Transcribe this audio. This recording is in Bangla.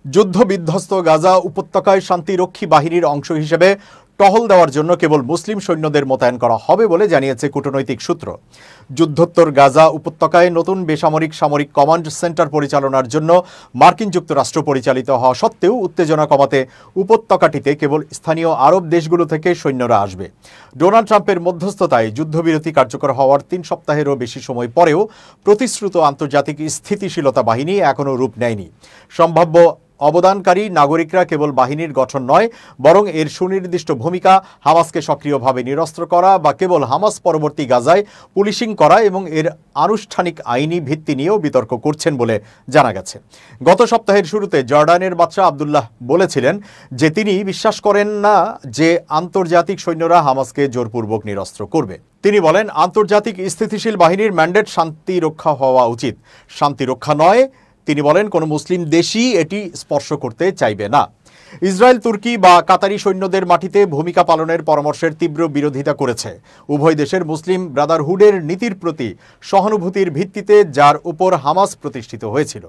যুদ্ধবিধ্বস্ত গাজা উপত্যকায় শান্তিরক্ষী বাহিনীর অংশ হিসেবে টহল দেওয়ার জন্য কেবল মুসলিম সৈন্যদের মোতায়েন করা হবে বলে জানিয়েছে কূটনৈতিক সূত্র। যুদ্ধোত্তর গাজা উপত্যকায় নতুন বেসামরিক সামরিক কমান্ড সেন্টার পরিচালনার জন্য মার্কিন যুক্তরাষ্ট্র পরিচালিত হওয়া সত্ত্বেও উত্তেজনা কমাতে উপত্যকাটিতে কেবল স্থানীয় আরব দেশগুলো থেকে সৈন্যরা আসবে। ডোনাল্ড ট্রাম্পের মধ্যস্থতায় যুদ্ধবিরতি কার্যকর হওয়ার ৩ সপ্তাহেরও বেশি সময় পরেও প্রতিশ্রুত আন্তর্জাতিক স্থিতিশীলতা বাহিনী এখনও রূপ নেয়নি। সম্ভাব্য অবদানকারী নাগরিকরা কেবল বাহিনীর গঠন নয়, বরং এর সুনির্দিষ্ট ভূমিকা, হামাসকে সক্রিয়ভাবে নিরস্ত্র করা বা কেবল হামাস পরবর্তী গাজায় পুলিশিং করা এবং এর আনুষ্ঠানিক আইনি ভিত্তি নিয়েও বিতর্ক করছেন বলে জানা গেছে। গত সপ্তাহের শুরুতে জর্ডানের বাদশাহ আবদুল্লাহ বলেছিলেন যে তিনি বিশ্বাস করেন না যে আন্তর্জাতিক সৈন্যরা হামাসকে জোরপূর্বক নিরস্ত্র করবে। তিনি বলেন, আন্তর্জাতিক স্থিতিশীল বাহিনীর ম্যান্ডেট শান্তি রক্ষা হওয়া উচিত, শান্তি রক্ষা নয়। তিনি বলেন, কোনো মুসলিম দেশই এটি স্পর্শ করতে চাইবে না। ইসরায়েল, তুর্কি বা কাতারি সৈন্যদের মাটিতে ভূমিকা পালনের পরামর্শের তীব্র বিরোধিতা করেছে। উভয় দেশের মুসলিম ব্রাদারহুডের নীতির প্রতি সহানুভূতির ভিত্তিতে, যার উপর হামাস প্রতিষ্ঠিত হয়েছিল।